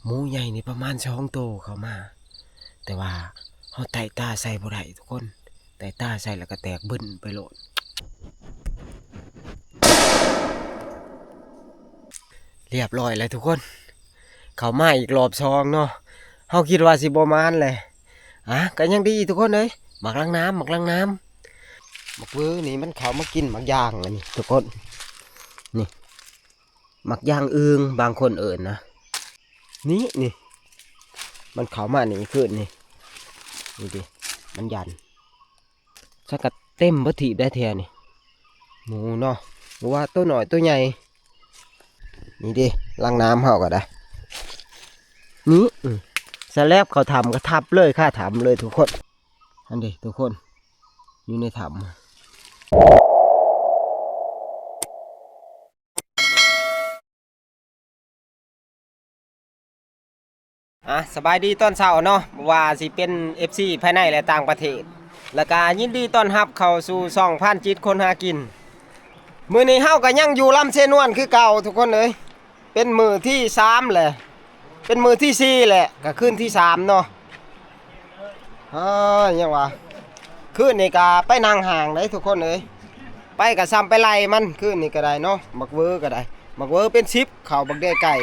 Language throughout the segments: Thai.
หมูใหญ่นี่ประมาณ2 โตเข้ามาแต่ว่าเฮาไต่ตาใส่บ่ได้ทุกคนไต่ตาใส่แล้วก็แตกบึ้นไปโลดเรียบร้อยแล้วทุกคนเข้ามาอีกรอบ2เนาะเฮาคิดว่าสิบ่มานแหละก็ยังดีทุกคนเอ้ยหมักล้างน้ำหมักเวอนี่มันเข้ามากินหมักย่างอันนี้ทุกคนนี่หมักย่างอึงบางคนเอิ้นนะนี่มันเข้ามานี่ขึ้นนี่ดิมันยันสักกะเต็มบ่ถีบได้แท้นี่หมูเนาะหรือว่าตัวหน่อยตัวใหญ่นี่ดิล้างน้ำเฮาก็ได้นี่สแลบเขาทำก็ทับเลยค่าทำเลยทุกคนอันดิทุกคนอยู่ในถ้ำสบายดีตอนเช้าเนาะว่าสิเป็น FC ภายในและต่างประเทศแล้วก็ยินดีต้อนรับเข้าสู่ช่องพันจิตคนหากินมื้อนี้เฮาก็ยังอยู่ลำเชนวนคือเก่าทุกคนเอ้ยเป็นมื้อที่3แหละเป็นมื้อที่4แหละก็คืนที่3เนาะยังว่าคืนนี้ก็ไปนั่งห่างได้ทุกคนเอ้ยไปก็ซ้ำไปไล่มันคืนนี้ก็ได้เนาะบักเวอก็ได้บักเวอเป็น10เข้าบักได้ไก่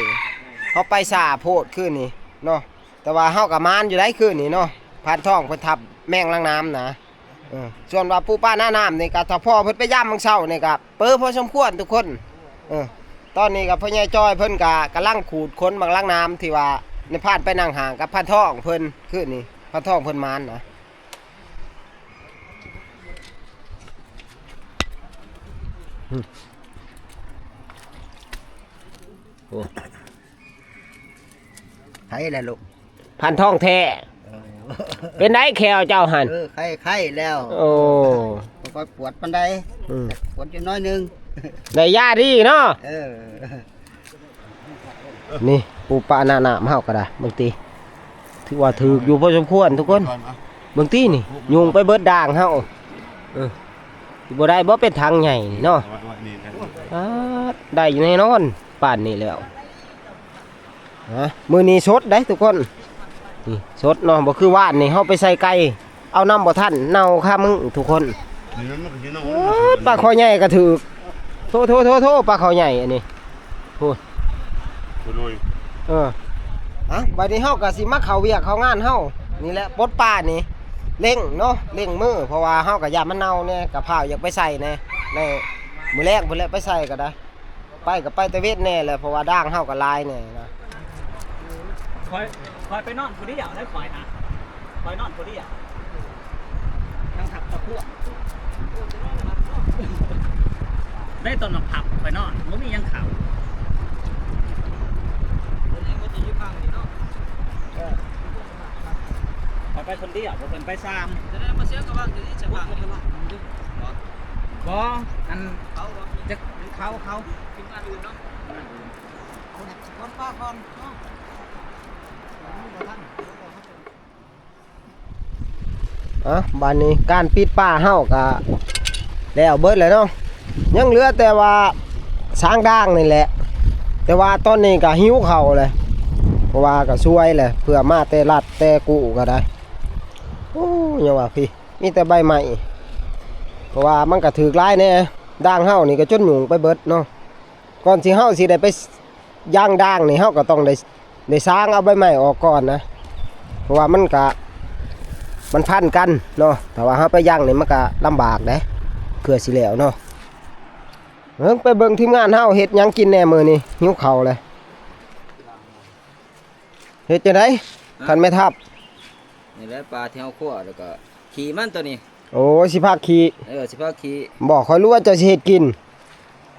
เฮาไปซ่าโพดคืนนี้เนาะแต่ว่าเฮากับมานอยู่ได้คืนนี้เนาะพันท้องเพิ่นทับแมงล้างน้ำนะส่วนว่าปูป้าหน้าน้ำนี่ก็ถ้าพ่อเพิ่นไปย่ำมื้อเช้านี่ก็เปิ้พอสมควรทุกคนตอนนี้ก็พ่อใหญ่จ้อยเพิ่นก็กำลังขูดค้นบางล้างน้ำที่ว่าในพานไปนั่งห่างกับพันท้องเพิ่นคืนนี้พันท้องเพิ่นมานนะโอ้ไข่แล้วลูกพันท้องแท้เป็นไดแขวเจ้าหันไข้แล้วโอ้ก็ปวดปันไดปวดอยู่น้อยนึงได้ยาดีเนาะนี่ปูปลาหน้าหนามเฮาก็ได้บางทีถือว่าถืออยู่พอสมควรทุกคนบางทีนี่ยุงไปเบิดด่างเฮาบ่ได้บ่เป็นทางใหญ่เนาะได้อยู่แน่นอนป่านนี้แล้วมื้อนี้สดได้ทุกคนนี่สดเนาะบ่คือว่านนี่เฮาไปใส่ไก่เอาน้ำบ่ทันเน่าค่ามึงทุกคนปลาคอใหญ่ก็ถือโทปลาคอใหญ่อันนี้พูดบัดนี้เฮาก็สิมาเข้าเวียกเข้างานเฮานี่แหละปลดปลานี่เร่งเนาะเร่งมือเพราะว่าเฮาก็ย่ามันเน่าแน่กะเพราอยากไปใส่แน่ในมื้อแรกพุ่นแหละไปใส่ก็ได้ไปก็ไปตะเวทแน่แหละเพราะว่าด่างเฮาก็ลายแน่นะคอยไปนอนคนเดียวได้คอยนะคอยนอนคนเดียวทั้งถับตะกั่วได้ตอนมาผับไปนอนมันมียังข่าวไปคนเดียวเป็นไปซ้ำจะได้มาเสียกับว่างจะได้จะว่างบ่อันจะเขากินงานอื่นเนาะคนป้าคนบ้านนี้การปิดป่าเฮาก็แล้วเบิดเลยเนาะยังเหลือแต่ว่าช้างด่างนี่แหละแต่ว่าตอนนี้ก็หิวเข่าเลยเพราะว่าก็ช่วยเลยเพื่อมาแต่รัดแต่กูก็ได้โอ้ยังว่าพี่มีแต่ใบใหม่เพราะว่ามันก็ถือร้ายแน่ด่างเฮานี่ก็จนหยุ่งไปเบิดเนาะก่อนสิเฮาสิได้ไปย่างด่างนี่เฮาก็ต้องได้สร้างเอาใบใหม่ออกก่อนนะเพราะว่ามันพันกันเนาะแต่ว่าเฮาไปย่างนี่มันก็ลำบากเด้เพื่อสิแล้วเนาะไปเบิ่งทีมงานเฮาเฮ็ดหยังกินแน่มื้อนี้หิวข้าวเลยเฮ็ดจังได๋คันไม่ทับนี่แหละปลาที่เฮาคั่วแล้วก็ขี่มันตัวนี้โอ้สิพาขี่สิพาขี่บอกค่อยรู้ว่าจะสิเฮ็ดกิน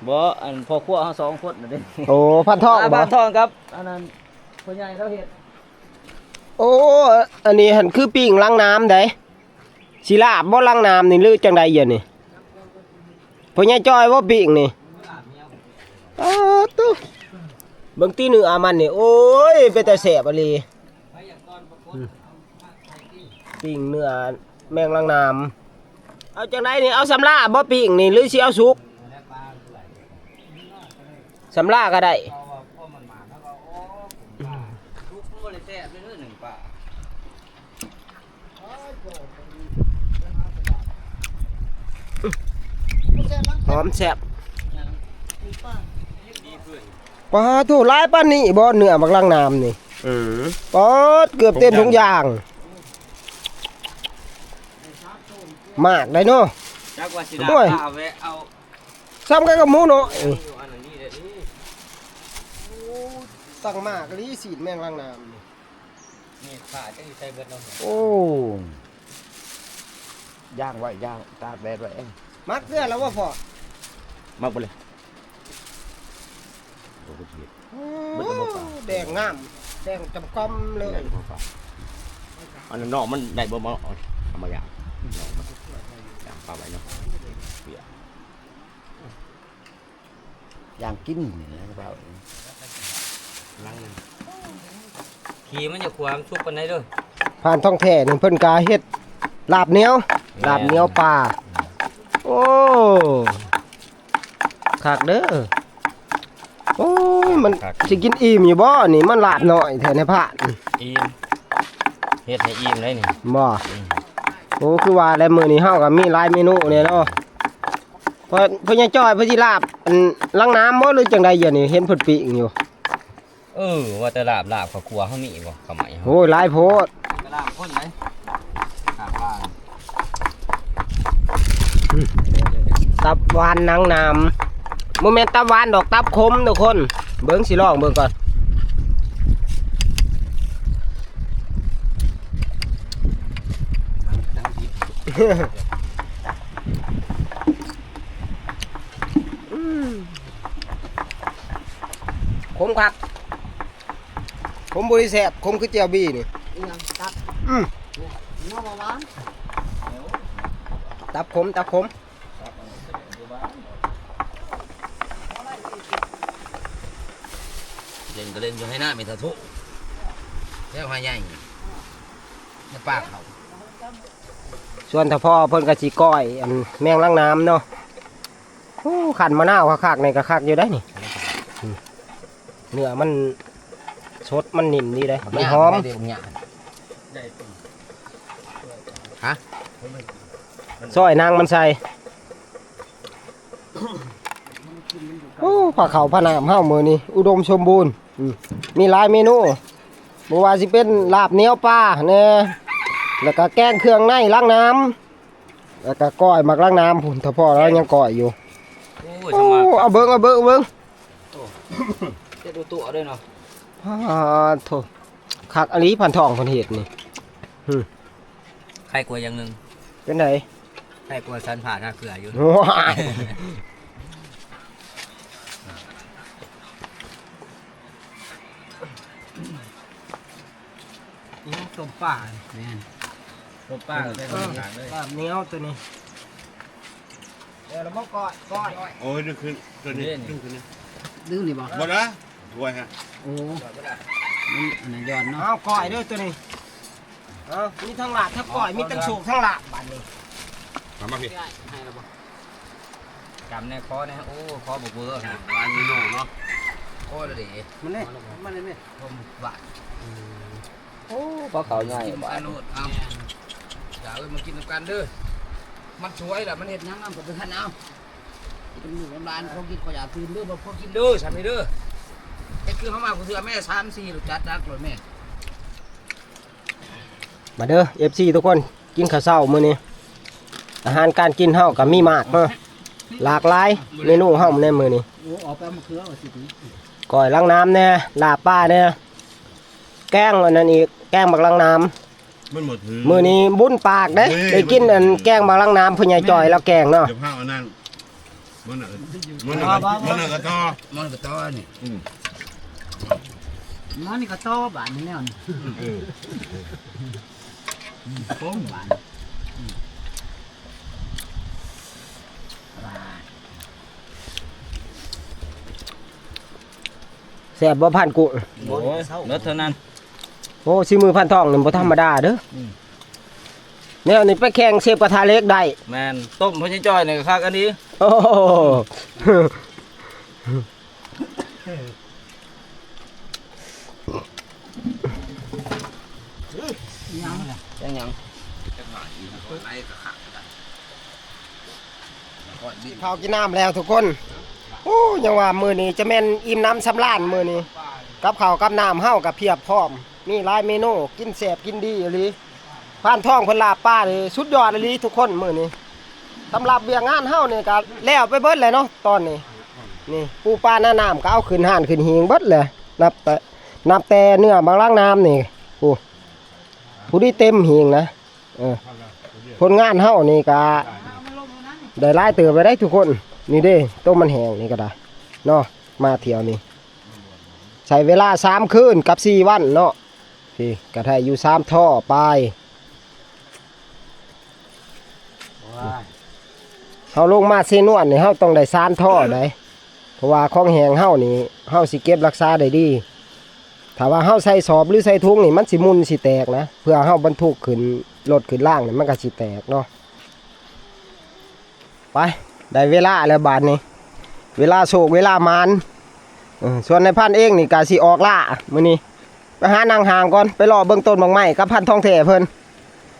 บ่อันพอคั่วเฮา2คนน่ะเด้โอ้พันทองบ่พันทองครับอันนั้นพ่อใหญ่เราเฮ็ดโอ้อันนี้หันคือปิ้งล้างน้ำได้สิลาบบ่ล้างน้ำนี่หรือจังใดอยู่นี่พ่อใหญ่จ้อยบ่ปิ้งนี่ตุ๊เบิ่งตีเนื้อมันนี่โอ้ยเป็นแต่แซ่บอะลีปิ้งเนื้อแมงล้างน้ำเอาจังใดนี่เอาสำลาบ่ปิ้งนี่หรือสิเอาสุกสำลาก็ได้ อมแซ่บปลาถูหลายปานนี้บ่เนื้อบักลังน้ำนี่ปอดเกือบเต็มทุกอย่างมากได้เนาะ จักว่าสิ โอ้ย เอาแวะเอา ซ้ำกันกับหมูเนาะ อยู่อันนี้เด้อนี่ สั่งมากลีสีดแมงลังน้ำนี่ นี่ขาจังสิใส่เบิดเนาะ โอ้ย่างไว้ย่างตากแดดไว้เอง มักเกลือแล้วว่าพอ มาไปเลยโอ้โหเหี้ย มันจะบ่ปลา แดงงามแดงจำกำเลย ได้บ่ฟ้าอันนั้นนอกมันได้บ่มาเอามาย่างนอกมันย่างปลาไว้เนาะเปียกย่างกินนี่นะเปล่า ลังนึงขี่มันจะความสุกปานใดเด้อ ผ่านท้องแท้นี่เพิ่นกาเฮ็ดลาบเหนียวลาบเหนียวปลาโอ้คักเด้อโอ้ยมันสิกินอิ่มอยู่บ่นี่มันลาบน้อยแท้ในพาน อิ่มเฮ็ดให้อิ่มเลยนี่ บ่โอ้คือว่าแล้วมื้อนี้เฮาก็มีหลายเมนูเนี่ยเนาะเพิ่นยังจ้อยเพิ่นสิลาบอันลังน้ำบ่หรือจังใดเดี๋ยวนี้เห็นเพิ่นปิ้งอยู่ ว่าแต่ลาบข้าวคั่วเฮามีบ่ข้าวไหมเฮา โอ้ยหลายโพด ก็ลาบคนไหนลาบว่า ตับหวานนางนำโมเมนตับหวานดอกตับคมทุกคนเบิ้งสิลองเบิ้งก่อนคมคักคมบริแสบคมคือเจียวบีนี่ตับคมตับคม เล่นก็เล่นอยู่ให้หน้ามีทะทุแล้วหาใหญ่ในปากเขา ส่วนถ้าพ่อเพิ่นกะสิก้อยอันแมงลังน้ำเนาะโอ้ขันมะนาวคักๆในกะคักอยู่ได้นี่เนื้อมันสดมันนิ่มดีเลยมันหอม ฮะ ซอยนางมันใส่โอ้ผักเขาผนามเฮ้ามือนี่อุดมสมบูรณ์มีหลายเมนูบ่ว่าสิเป็นลาบเหนียวปลาเนี่ยแล้วก็แกงเครื่องในล้างน้ำแล้วก็ก้อยหมักล้างน้ำพุ่นถ้าพ่อเรายังก้อยอยู่ โอ้ย โอ้ สมา เอาเบิ้งเอาเบิ้งเอาเบิ้ง จะดูตัวด้วยเนาะ โถคักอลีพันทองพันเห็ดนี่ ใครกลัวอย่างหนึ่ง เป็นไง ใครกลัวสันผ่าหน้าเกลืออยู่ ว้ายต้มป่า แม่นตัวป้าได้บริการเลย ลาบเหนียวตัวนี้เดี๋ยวเราบอกก้อยก้อย โอ้ยนี่คือตัวนี้นี่คือนี่ ดื้อนี่บ่ หมดละถวยฮะ โอ้มันอันนั้นย้อนเนาะ เอาก้อยด้วยตัวนี้เอามีทั้งหลาดทั้งก้อยมีทั้งโฉกทั้งหลาดบานนี้ มามาพี่ ให้แล้วบ่ จำในคอนะโอ้คอบุกเบอร์นะร้านมีโน่เนาะโอ้เลยดิ มันนี่มันนี่ ผมหวาน โอ้ปลาเขาใหญ่ กินปลาโนดเอาอย่าเอ้ยมากินกันเด้อมันสวยแหละมันเห็ดยังงามกับท่านเอาเป็นหมู่ร้านเขากินก็อย่าตื่นเด้อมาพอกินเด้อฉันนี่เด้อไอ้คือเขามากูเสือแม่3-4หรือจัดจักเลยแม่ มาเด้อ FC ทุกคนกินข้าวเช้ามื้อนี้อาหารการกินเฮาก็มีมากเนาะหลากหลายเมนูเฮาในมื้อนี้ โอ้ออกไปมะเขือว่าสิถึง ก้อยล้างน้ำแน่ลาบป้าแน่แกงอันนั้นอีกแกงบักล้างน้ มันหมดถือ ำมื้อนี้บุญปากเด้ได้กินอันแกงบักล้างน้ำผู้ใหญ่จอยแล้วแกงเนาะ เดี๋ยวผ้าอันนั้นมันน่ะมันน่ะกระต่อ มันก็ต้อนี่ มันนี่ก็โตบานนี่แน่นโป้งบาน แซ่บบ่พันกุ้ง โอ้ยเนื้อเท่านั้น โอ้สิมือพันทองนี่บ่ธรรมดาเด้อแนวนี้ไปแข่งเชฟกระทะเล็กได้ แมนต้มพญจ้อยนี่ก็คักอันนี้ โอ้โห ยังยัง โ ก่อนบิน ข้าวกินน้ำแล้วทุกคนโอ้ยังว่ามื้อนี้จะแม่นอิ่มน้ำสำราญมื้อนี้กับข้าวกับน้ำเฮากับเพียบพร้อมมีหลายเมนูกินแซ่บกินดีอีหลีผ่านท้องเพิ่นลาบป้านี่สุดยอดอีหลีทุกคนมื้อนี้สำหรับเวียงงานเฮานี่ก็แล้วไปเบิดเลยเนาะตอนนี้นี่ปูปลาหน้าน้ำก็เอาขึ้นห่านขึ้นหิงเบิดเลยนับแต่เนื้อบางล่างน้ำนี่ผู้ที่เต็มหิงนะผลงานเฮานี่ก็ได้หลายเติบไปได้ทุกคนนี่เด้ต้มมันแห้งนี่ก็ได้เนาะมาเที่ยวนี่ใช้เวลา3 คืนกับ4 วันเนาะพี่ก็ได้อยู่3 ท่อไปเฮาลงมาเซนวนนี่เฮาต้องได้3 ท่อได้เพราะว่าของแห้งเฮานี่เฮาสิเก็บรักษาได้ดีถ้าว่าเฮาใส่สอบหรือใส่ถุงนี่มันสิมุนสิแตกนะเพื่อเฮาบรรทุกขึ้นรถขึ้นล่างนี่มันก็สิแตกเนาะไปได้เวลาแล้วบาดนี้เวลาโศกเวลามานส่วนในพันเองนี่ก็สิออกล่ามื้อนี้ไปหานางหางก่อนไปรอเบิ่งต้นบางไม้กับพันทองแท้เพิ่น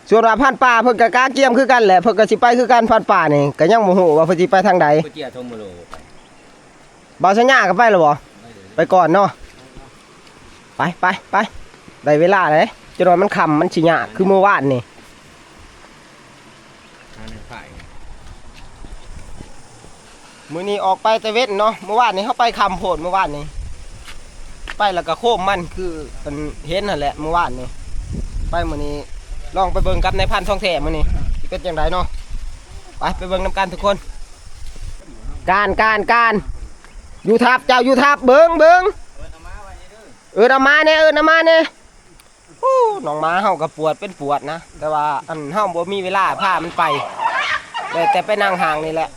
ส่วนว่าพันป่าเพิ่นก็กาเกียมคือกันแหละเพิ่นก็สิไปคือกันพันป่านี่ก็ยังบ่ฮู้ว่าเพิ่นสิไปทางใด กูเจียทงมาโล บ่าวสัญญาก็ไปแล้วบ่ไปก่อนเนาะไปได้เวลาเลยจนว่ามันค่ำมันสิยากคือเมื่อวานนี่มื้อนี้ออกไปแต่เว้นเนาะเมื่อวานนี้เฮาไปค่ำโพดเมื่อวานนี้ไปแล้วก็โคมมันคือเพิ่นเห็นนั่นแหละเมื่อวานนี้ไปมื้อนี้ลองไปเบิ่งกับในพันทองแท้มื้อนี้สิเป็นจังไดเนาะไปเบิ่งนํกันทุกคนการอยู่ทับเจ้าอยู่ทับเบิ่งเอามาเนี่ยโอ้น้องหมาเฮาก็ปวดเป็นปวดนะแต่ว่าอันเฮาบ่มีเวลาพามันไปแต่ไปนั่งห่างนี่แหละ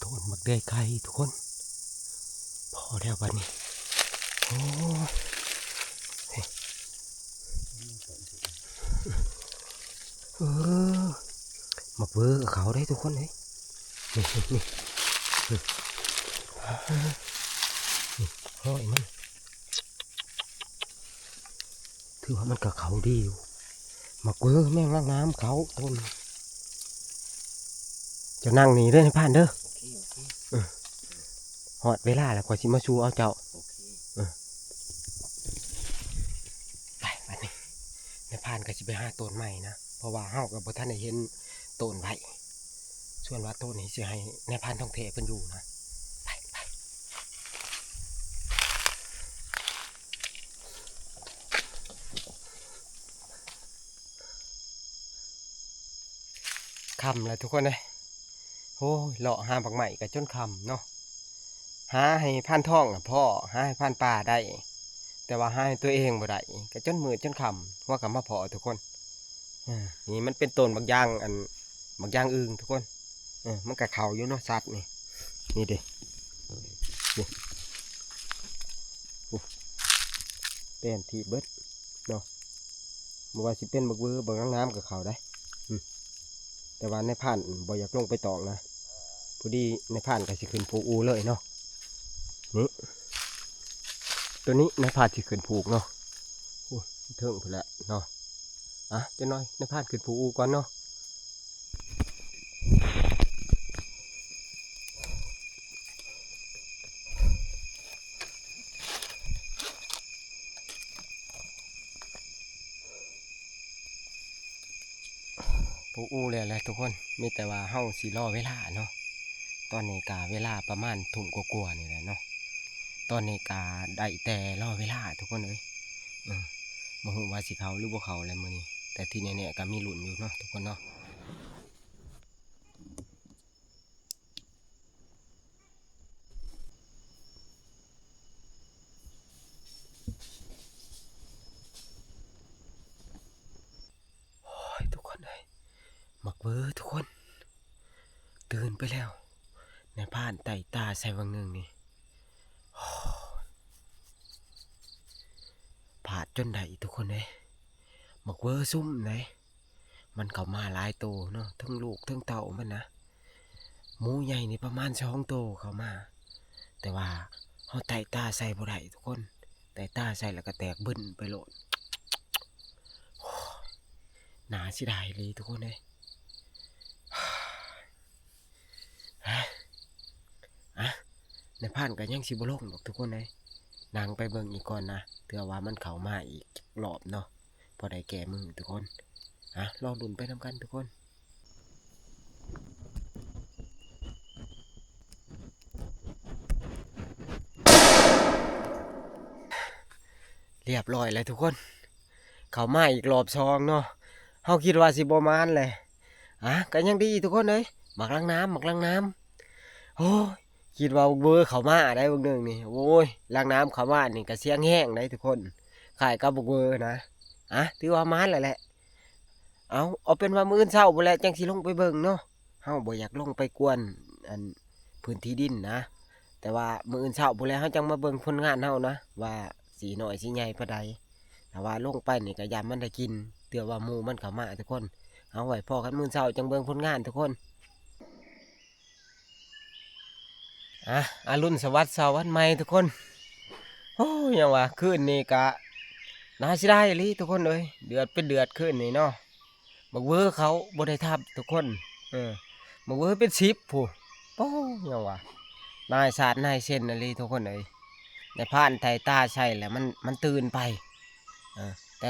โทนมักได้ไกลทุกคนพอแล้วบัดนี้โอ้มักเบอร์เขาได้ทุกคนเลยนี่ห้อยมันถือว่ามันกับเขาดีอยู่มักเบอร์แม่งล้างน้ำเขาต้นจะนั่งหนีเด้อในผ่านเด้อหอดเวลาแล้วกว่าสิมาชูเอาเจ้าไปบัดนี้ในผ่านก็สิไปหาต้นใหม่นะเพราะว่าเฮากับบ่ทันได้เห็นต้นไผ่ส่วนว่าต้นนี้สิให้ในผ่านท่องเทเพิ่นอยู่นะไปค่ำแล้วทุกคนเลยโอ้ยเลาะหาบักใหม่กับจนค่ำเนาะหาให้พันท่องกับพ่อหาให้พันป่าได้แต่ว่าหาให้ตัวเองบ่ได้กับจนมืดจนค่ำว่ากับมาพอทุกคนนี่มันเป็นต้นบางอย่างบางอย่างอึงทุกคนมันกับเขาอยู่เนาะสัตว์นี่เด้เป็นที่เบิดเนาะบ่ว่าสิเป็นบักเบือบางน้ำกับเขาได้แต่ว่าในผ่านบ่อยากลงไปตอกนะพอดีในผ่านก็สิขึ้นผูกอูเลยเนาะนี่ตัวนี้ในผ่านสิขึ้นผูกเนาะเทิงพุ่นแหละเนาะจะน้อยในผ่านขึ้นผูกอูก่อนเนาะผูกอูเลยแหละทุกคนมีแต่ว่าเฮาสิรอเวลาเนาะตอนนี้กาเวลาประมาณทุ่มกว่าๆนี่แหละเนาะตอนนี้กาได้แต่รอเวลาทุกคนเลยบ่ฮู้ว่าสิเขาหรือบ่เขาอะไรมื้อนี้แต่ที่แน่ๆก็มีลุ้นอยู่เนาะทุกคนเนาะโอ้ยทุกคนเลยมักเบอร์ทุกคนตื่นไปแล้วในผ่านไต่ตาใส่วังหนึ่งนี่ ผาดจนได้ทุกคนเลยบักเวอร์ซุ่มเลยมันเข้ามาหลายโตเนาะทั้งลูกทั้งเต่ามันนะหมูใหญ่นี่ประมาณ2 โตเข้ามาแต่ว่าเขาไต่ตาใส่บ่ได้ทุกคนไต่ตาใส่แล้วก็แตกบึ้นไปโหลดหนาสิได้เลยทุกคนเลยในผ่านก็ยังสิบ่ลงดอกทุกคนเลยนางไปเบิ่งอีกก่อนนะเผื่อว่ามันเข้ามาอีกรอบเนาะพอได้แก่มือทุกคนรอลุ้นไปทำกันทุกคนเรียบร้อยเลยทุกคนเข้ามาอีกรอบ2เนาะเฮาคิดว่าสิบ่มานเลยก็ยังดีทุกคนเลยหมักล้างน้ำโอ้ยคิดว่าเบอร์เข้ามาได้เบิ่งนึงนี่โอ้ยล้างน้ำเข้ามานี่ก็เสียงแห้งได้ทุกคนขายกับเบอร์นะถือว่ามานแหละเอาเป็นว่ามื้อเช้าบ่แล้วจังสิลงไปเบิ่งเนาะเฮาบ่อยากลงไปกวนอันพื้นที่ดินนะแต่ว่ามื้อเช้าบ่แล้วเฮาจังมาเบิ่งผลงานเฮานะว่าสีน้อยสีใหญ่ปานใดแต่ว่าลงไปนี่ก็ยามมันได้กินเตือว่าหมู่มันเข้ามาทุกคนเอาไว้พอกันมื้อเช้าจังเบิ่งผลงานทุกคนอรุณสวัสดิ์เช้าวันใหม่ทุกคนโอ้ยยังว่าคืนนี้ก็น่าสิได้อีหลีทุกคนเอ้ยเดือดเป็นเดือดคืนนี้เนาะบักเวอร์เขาบ่ได้ทับทุกคนบักเวอร์เป็น10ผู้โอ้ยังว่านายศาสตร์นายเส้นอะไรทุกคนเอ้ยในผ่านไทยตาใช่แหละมันตื่นไปแ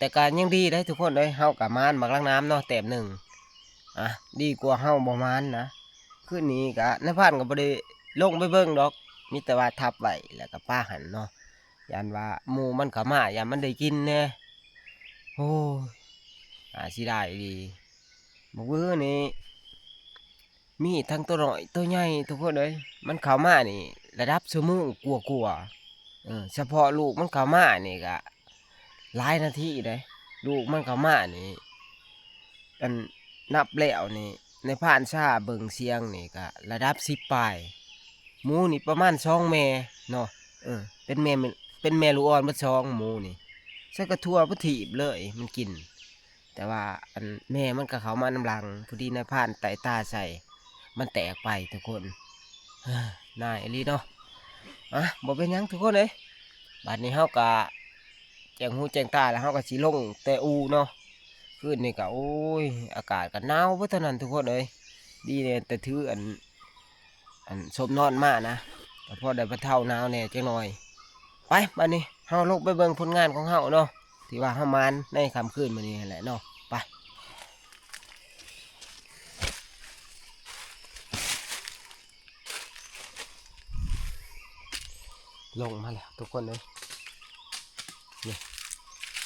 ต่การยังดีได้ทุกคนเอ้ยเฮากับมานหมักล้างน้ำเนาะแต้มหนึ่งดีกว่าเฮาบ่มานนะคืนนี้ก็ในผ่านก็บ่ได้ลงไปเบิ่งดอกมีแต่ว่าทับไว้แล้วก็ป้าหันเนาะยันว่าหมูมันเข้ามายันมันได้กินแน่โอ้ยสิได้ดีบักเวอร์นี่มีทั้งตัวน้อยตัวใหญ่ทุกคนเลยมันเข้ามานี่ระดับชั่วโมงกว่าเฉพาะลูกมันเข้ามานี่ก็หลายนาทีเลยลูกมันเข้ามานี่อันนับแล้วนี่ในผ่านชาเบิ่งเสียงนี่ก็ระดับ10 ปลายหมูนี่ประมาณ2 แม่เนาะเป็นแม่ลูกอ่อนมา2หมูนี่ใส่กระทั่วพถีบเลยมันกินแต่ว่าอันแม่มันก็เข้ามาน้ำลังพอดีในผ่านไต่ตาใส่มันแตกไปทุกคนนายอลีเนาะบอกเป็นยังทุกคนเลยบัดนี้เฮากะแจงหูแจงตาแล้วเฮาก็สิลงแต่อูเนาะคืนนี้ก็โอ้ยอากาศก็หนาวเพราะเท่านั้นทุกคนเลยดีเนี่ยแต่ถืออันสมนอนมานะแต่พอได้บรรเทาหนาวเนี่ยจังหน่อยไปบัดนี้เฮาลงไปเบิ่งผลงานของเฮาเนาะที่ว่าเฮามานในค่ำคืนมื้อนี้แหละเนาะไปลงมาแล้วทุกคนเลยนี่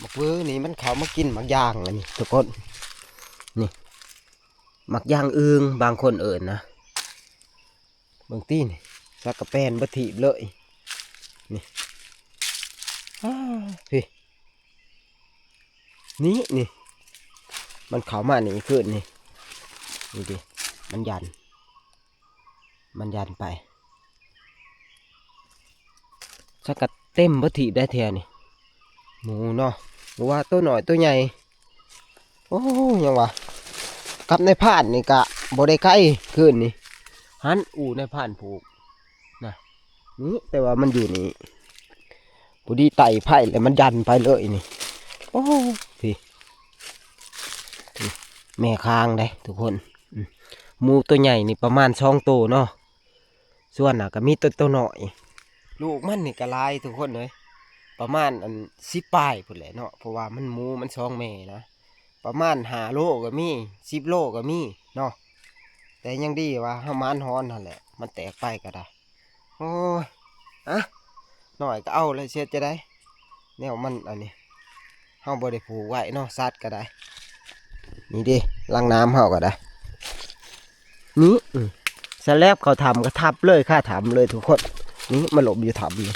มักเวอร์นี่มันเขามากินมักยางอันนี้ทุกคนนี่มักยางอึงบางคนเอิญนะบางตีนสักกระแปนบะถีบเลยนี่พี่นี่มันเขามาหนีขึ้นนี่ดิมันยันไปสักกระเต็มบะถีบได้แทนนี่หมูเนาะหรือว่าตัวหน่อยตัวใหญ่โอ้ยังวะกับในผ่านนี่กะบ่ได้ใกล้ขึ้นนี่หันอู่ในผ่านผูกนะนี่แต่ว่ามันอยู่นี่พอดีไต่ไผ่เลยมันยันไปเลยนี่โอ้พี่แม่ค้างได้ทุกคนหมูตัวใหญ่นี่ประมาณ2 ตัวเนาะส่วนก็มีตัวหน่อยลูกมันนี่ก็ลายทุกคนเลยประมาณ10 ปลายพุ่นแหละเนาะเพราะว่ามันหมูมัน2 แม่นะประมาณ5 โลก็มี10 โลก็มีเนาะแต่ยังดีว่าเฮามานฮ้อนนั่นแหละมันแตกไปก็ได้โอ้ยหน่อยก็เอาเลยเสียจะได้แนวมันอันนี้เฮาบ่ได้ผูกไว้เนาะซัดก็ได้นี่ดิล้างน้ำเฮาก็ได้นี่สแลบเขาทำก็ทับเลยค่าทำเลยทุกคนนี่มาหลบอยู่ทำอยู่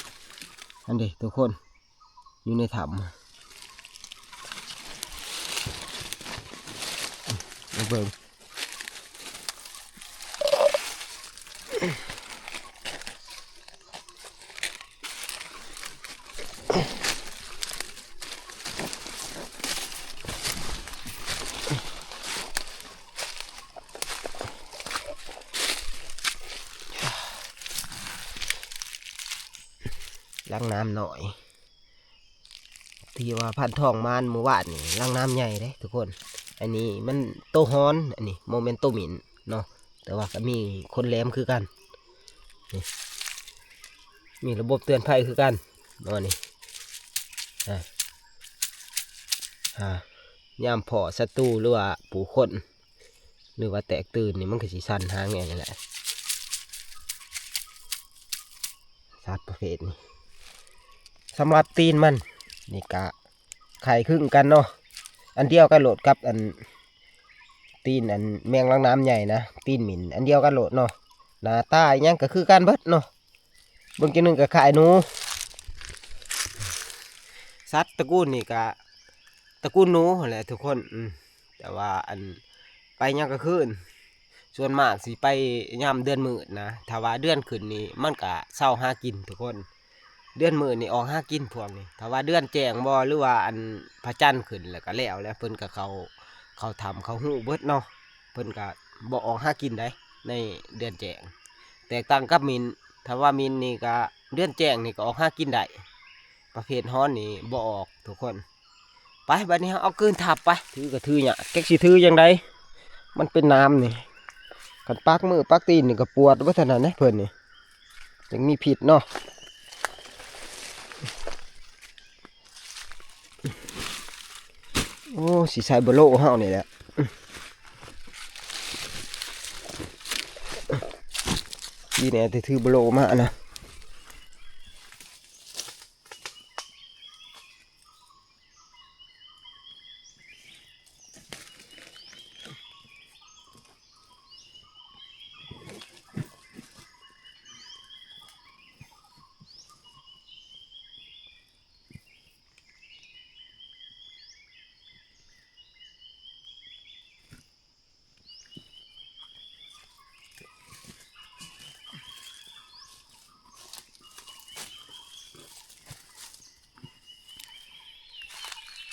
อันนี้ทุกคนอยู่ในถ้ำเบิ่ง ล้างน้ำหน่อยที่ว่าพันทองมานเมื่อวานนี่ล้างน้ำใหญ่เลยทุกคนอันนี้มันโตฮ้อนอันนี้โมเมนต์โตหมินเนาะแต่ว่าก็มีคนแหลมคือกันนี่มีระบบเตือนภัยคือกันเนาะนี่ยามเพาะศัตรูหรือว่าผู้คนหรือว่าแตกตื่นนี่มันก็สิสั่นหางไงนี่แหละสัตว์ประเภทนี้สำหรับตีนมันนี่กะไข่ครึ่งกันเนาะอันเดียวกันโหลดกับอันตีนอันแมงล้างน้ำใหญ่นะตีนหมิ่นอันเดียวกันโหลดเนาะหน้าตาอย่างนี้ก็คือการเบิดเนาะเบิ่งจังหนึ่งกับไข่หนูสัตว์ตระกูลนี่กะตระกูลหนูแหละทุกคนแต่ว่าอันไปยังก็คืนส่วนมากสิไปยามเดือนมื้อนะถ้าว่าเดือนขึ้นนี่มันก็เศร้าหากินทุกคนเดือนมื้อนี่ออกหากินพวกนี้ถ้าว่าเดือนแจ้งบ่หรือว่าอันพระจันทร์ขึ้นแล้วก็แล้วเพิ่นก็เขาทำเขาหู้เบิดเนาะเพิ่นก็บ่ออกหากินได้ในเดือนแจ้งแตกต่างกับมินถ้าว่ามินนี่ก็เดือนแจ้งนี่ก็ออกหากินได้ประเภทฮ้อนนี่บ่ออกทุกคนไปบัดนี้เอาคืนทับไปถือก็ถือเนี่ยแก๊กสิถือจังไดมันเป็นน้ำนี่กันปักมือปักตีนนี่ก็ปวดว่าเท่านั้นนะเพิ่นนี่ยังมีผิดเนาะโอ้สีใส่บโลเฮานี่แหละดีเนี่ยถือบโลมานะ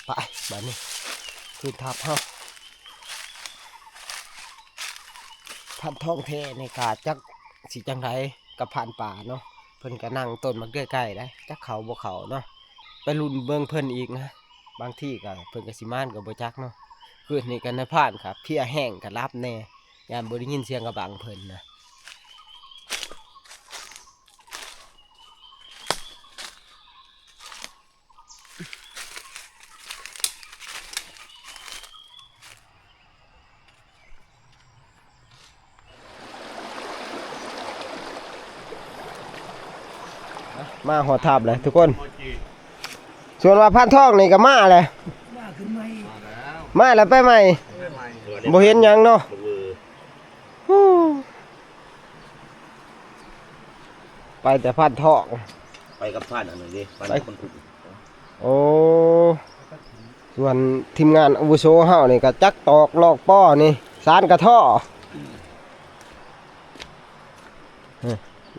ไปแบบนี้คือทับเฮาพันท้องเทในกาจักสีจังไรกับผ่านป่าเนาะเพิ่นก็นั่งต้นมักใกล้ๆได้จักเขาบ่เขาเนาะไปลุ่นเบิ่งเพิ่นอีกนะบางที่ก็เพิ่นก็สิมานก็บ่จักเนาะคือนี่กันในผ่านครับเพียแห้งก็รับแน่ยามบ่ได้ยินเสียงกระบังเพิ่นนะมาหอทับเลยทุกคนส่วนว่าพันทองนี่ก็มาเลยมาแล้วไปใหม่บ่เห็นหยังเนาะไปแต่พันทอง ไปกับผ่านอันนั้นดิไปคนถูก โอ้ส่วนทีมงานอาวุโสเฮานี่ก็จักตอกลอกป้อนี่สารกระท่อ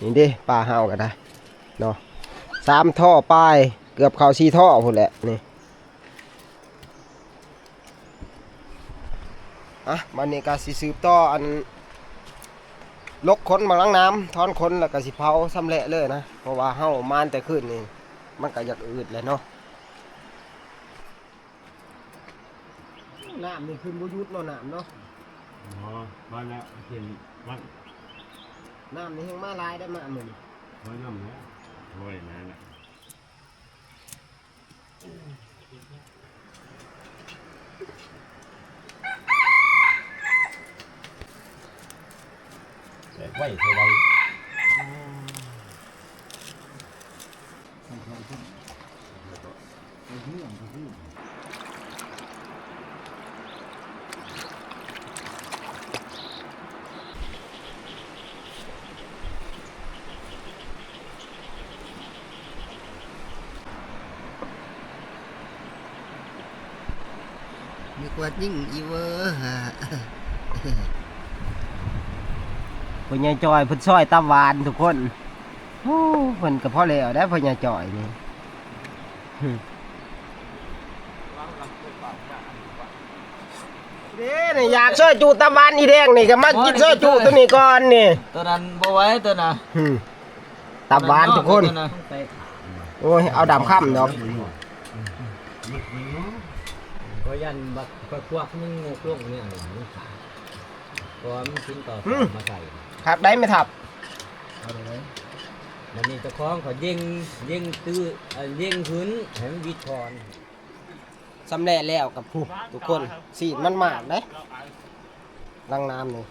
นี่ดิปลาเฮาก็ได้เนาะ3 ท่อปลายเกือบเข้า4 ท่อพุ่นแหละนี่มันนี่ก็สิสืบต่ออันลกขนมาล้างน้ำถอนขนแล้วก็สิเผาสำเร็จเลยนะเพราะว่าเฮามานแต่ขึ้นนี่มันก็อยากอืดเลยเนาะน้ำนี่ขึ้นบ่หยุดเนาะน้ำเนาะ อ๋อมาแล้วเห็นมัน น้ำนี่แห้งมาหลายได้มาหมื่น ร้อยน้ำแล้วร้อยนั่นแหละ ไว้เท่าไร มีกว่ายิ่งอีเวอร์ฮะพ่อใหญ่จอยเพิ่นซอยตะวานทุกคนโอ้เพิ่นก็พอแล้วได้พ่อใหญ่จอยนี่เด้นี่อยากซอยจูตะวานอีแดงนี่ก็มากินซอยจูตัวนี้ก่อนนี่ ตัวนั้นบ่ไว้ตัวน่ะ ตะวานทุกคน โอ้ยเอาดำค่ำเนาะ ก็ยันบักพวกมึงงกลงเนี่ยมึงขาเพราะมึงกินต่อมาใส่ ครับได้ไหมครับ มันนี่จะคล้องเขายิงตื้อยิงพื้นให้มันวิดคอน สำเร็จแล้วกับผู้ทุกคนสีมันมากเลยลังน้ำนี่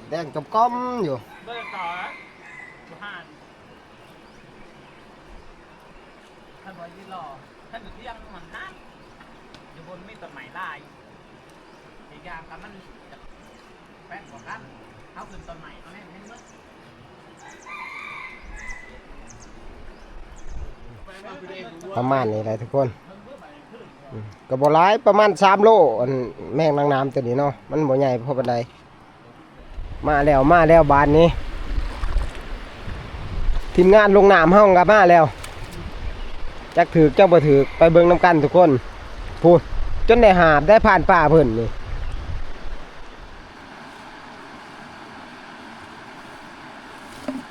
แดงกับก้อมอยู่ เบิ่งต่อนะอยู่ห่านท่านบอกยืนรอท่านอยู่ที่ยังมันนั่นอยู่บนมีต้นไม้ลายอีกอย่างกันมันแป้งกว่ากันเขาขึ้นต้นไม้เอาแน่เห็นไหม ประมาณนี้แหละทุกคนกระบอกร้ายประมาณ3 โลอันแม่งลังน้ำตัวนี้เนาะมันบ่ใหญ่พอปานใดมาแล้วบานนี้ทีมงานลงน้ำห้องกับมาแล้วจักถือจักบ่ถือไปเบิ่งน้ำกันทุกคนพูดจนได้หาบได้ผ่านป่าเพิ่นนี่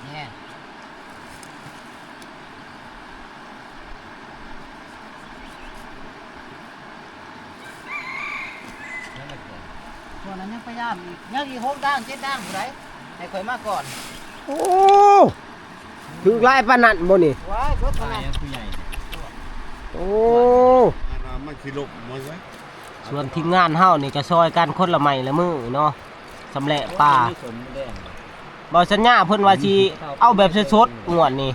เนี่ย ส่วนนั้นยังพยายามอีกยังอี6ด่าง7ด่างผู้ใดให้ข่อยมาก่อน โอ้ถือลายปานนันบ่นี่ ว้ายรถ ตา มา ยยังผู้ใหญ่ โอ้ มันคือลบหมดเลย ส่วนทีมงานเฮานี่ก็ซอยกันคนละไม้ละมือเนาะสำเร็จป่า สมแดง บ่สัญญาเพิ่นว่าสิเอาแบบสดๆงวดนี้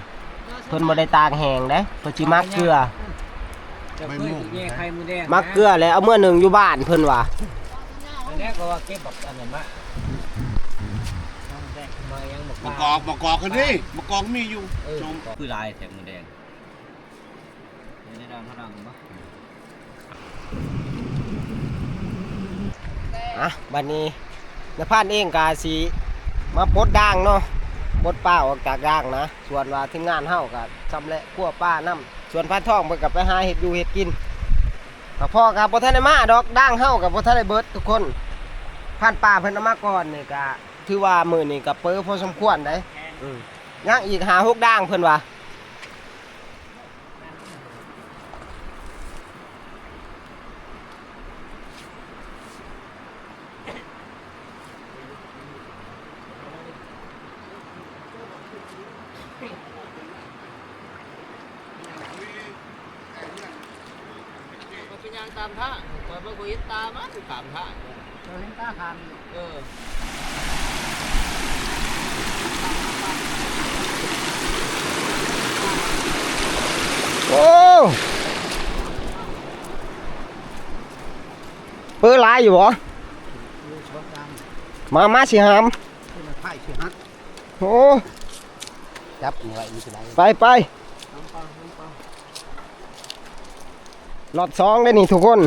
เพิ่นบ่ได้ตากแห้งเด้เพิ่นสิมักเกลือ จะเคยแย่ไข่มือแดง มักเกลือแล้วเอาเมื่อหนึ่งอยู่บ้านเพิ่นว่า แรกก็ว่าเก็บบักอันนั้นมามายังบัก มากอกกันดิมากอกมีอยู่ชม คือลายแถบมือแดง ในดำพลังบ่ อ่ะบัดนี้นภาพเองก็สิมาปลดด่างเนาะปลดป้าออกจากด่างนะส่วนว่าทีมงานเฮาก็สำเร็จคั่วป้านํส่วนพันทองเพิ่นก็ไปหาเฮ็ดอยู่เฮ็ดกินก็พ่อก็บ่ทันได้มาดอกด่างเฮาก็บ่ทันได้เบิดทุกคนผ่านป่าเพิ่นเอามาก่อนนี่ก็ถือว่ามื้อนี้ก็เปิ้พอสมควรเด้ยังอีก5-6ด่างเพิ่นว่า เป็นยางตามท่าคอยบ่เคยเห็นตามาคือตามท่าเราเห็นตาคานโอ้เปื้อลายอยู่บ่มาสิหามโอ้ จับหน่วยมีสิได้ ไปหลอด2ได้นี่ทุกคน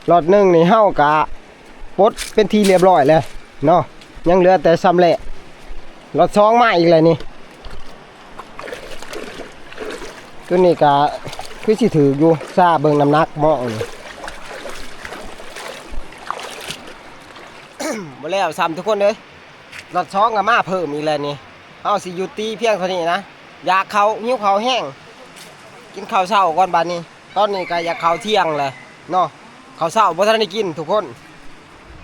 หลอด1นี่เฮากะปลดเป็นทีเรียบร้อยแล้วเนาะยังเหลือแต่ซ้ำแหละหลอด2มาอีกเลยนี่ตัวนี้กะคือสิถืออยู่ซาเบิ่งน้ำหนักหม้อนี่ บ่แล้วซ้ำทุกคนเลยหลอด2ก็มาเพิ่มอีกแล้วนี่เฮาสิอยู่ตีเพียงเท่านี้นะอยากเข้าหิวข้าวแห้งกินข้าวเช้าก่อนบัดนี้ตอนนี้ก็อยากข้าวเที่ยงเลยเนาะข้าวเช้าบ่ทันได้กินทุกคน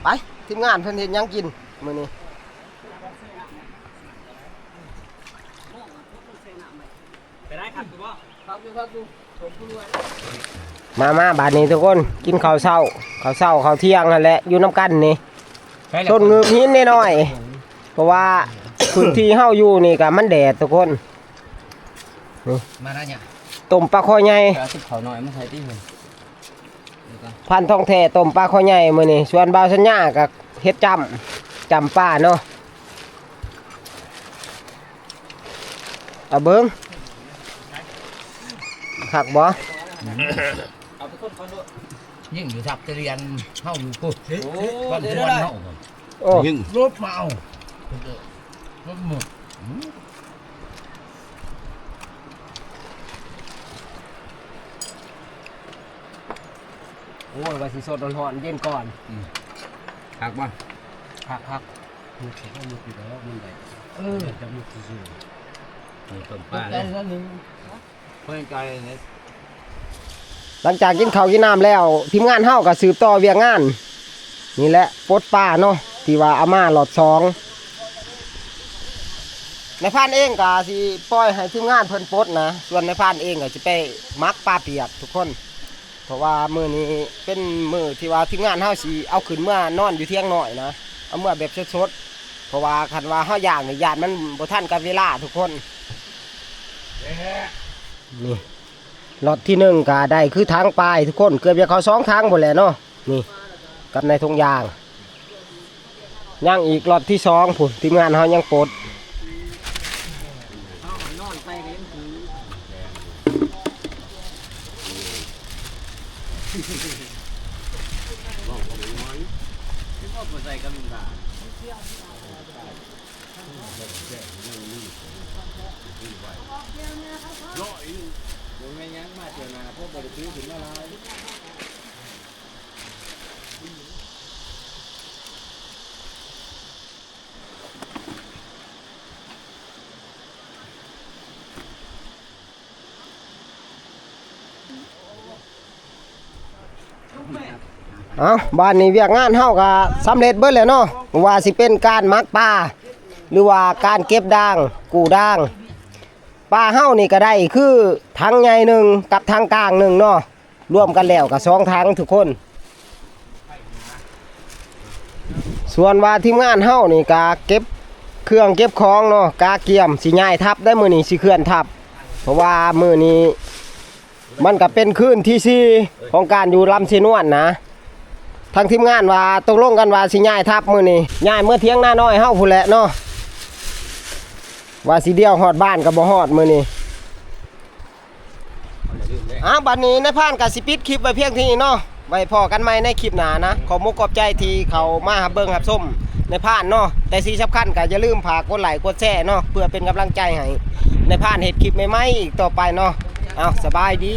ไปทีมงานเพิ่นเฮ็ดหยังกินมื้อนี้ ไปได้ครับคุณพ่อ ครับอยู่ผมผู้รวย มาบัดนี้ทุกคนกินข้าวเช้าข้าวเที่ยงนั่นแหละอยู่น้ำกันนี่ต้นงือหินน้อยๆเพราะว่าพื้นที่เฮาอยู่นี่ก็มันแดดทุกคน มาได้เนี่ย ต้มปลาคอใหญ่ เอาสิเขาหน่อยมาใส่ที่หุ่น พันทองแท้ต้มปลาคอใหญ่มื้อนี้ส่วนบ่าวสัญญาก็เฮ็ดจำปลาเนาะเอาเบิ่งคักบ่ เอาไปคนด้วย ยิ่งอยู่ทับเรียนเฮาอยู่ปุ๊บ โอ้ วัน เดี๋ยว วัน ได้ เฮา โอ้ ยิ่ง รถมาเอารถหมด โอ้ยว่าสิสดร้อนๆเย็นก่อน หักบ่ คัก จะมุดซื่อ ต้นป้า ใจ เลย นั่นนึง เพื่อนใจเนี่ย หลังจากกินข้าวกินน้ำแล้วทีมงานเฮาก็สืบต่อเวียงงานนี่แหละปลดปลาเนาะที่ว่าเอามาหลอด2ในพานเองก็สิปล่อยให้ทีมงานเพิ่นปลดนะส่วนในพานเองก็สิไปมักปลาเปียกทุกคน เพราะว่ามื้อนี้เป็นมื้อที่ว่าทีมงานเฮาสิเอาขึ้นเมื่อนอนอยู่เที่ยงหน่อยนะเอาเมื่อแบบสดๆเพราะว่าคันว่าเฮาย่างนี่ญาติมันบ่ทันกับเวลาทุกคนนี่ล็อตที่1ก็ได้คือทางปลายทุกคนเกือบจะเข้า2ทางหมดแล้วเนาะนี่กับในทงยางยังอีกล็อตที่2พุ่นทีมงานเฮายังปลด นอนไปก็ยังถือ ก็ใส่กระดิ่งตาไม่ยั้งมาเจอนาพวกบริษัทถึงอะไร เอาบ้านนี้เวียกงานเฮาก็สำเร็จเบิดแล้วเนาะว่าสิเป็นการมักปลาหรือว่าการเก็บด่างกู้ด่างปลาเฮานี่ก็ได้คือถังใหญ่หนึ่งกับถังกลางหนึ่งเนาะรวมกันแล้วก็2ถังทุกคน ส่วนว่าทีมงานเฮานี่ก็เก็บเครื่องเก็บของเนาะกาเกียมสิย้ายทับได้มื้อนี้สิเคลื่อนทับเพราะว่ามื้อนี้มันก็เป็นคืนที่4ของการอยู่ลำเชนวนนะทางทีมงานว่าตกลงกันว่าสิย้ายทับมื้อนี้ย้ายเมื่อเที่ยงหน้าน้อยเฮาพุ่นแหละเนาะว่าสิเดียวฮอดบ้านก็บ่ฮอดมื้อนี้บัดนี้ในพานก็สิปิดคลิปไว้เพียงเท่านี้เนาะไว้พอกันใหม่ในคลิปหน้านะขอมุกขอบใจที่เขามารับเบิ่งรับชมในพานเนาะแต่สิ่งสำคัญก็อย่าลืมฝากกดไลค์กดแชร์เนาะเพื่อเป็นกำลังใจให้ในพานเฮ็ดคลิปใหม่ๆอีกต่อไปเนาะเอาสบายดี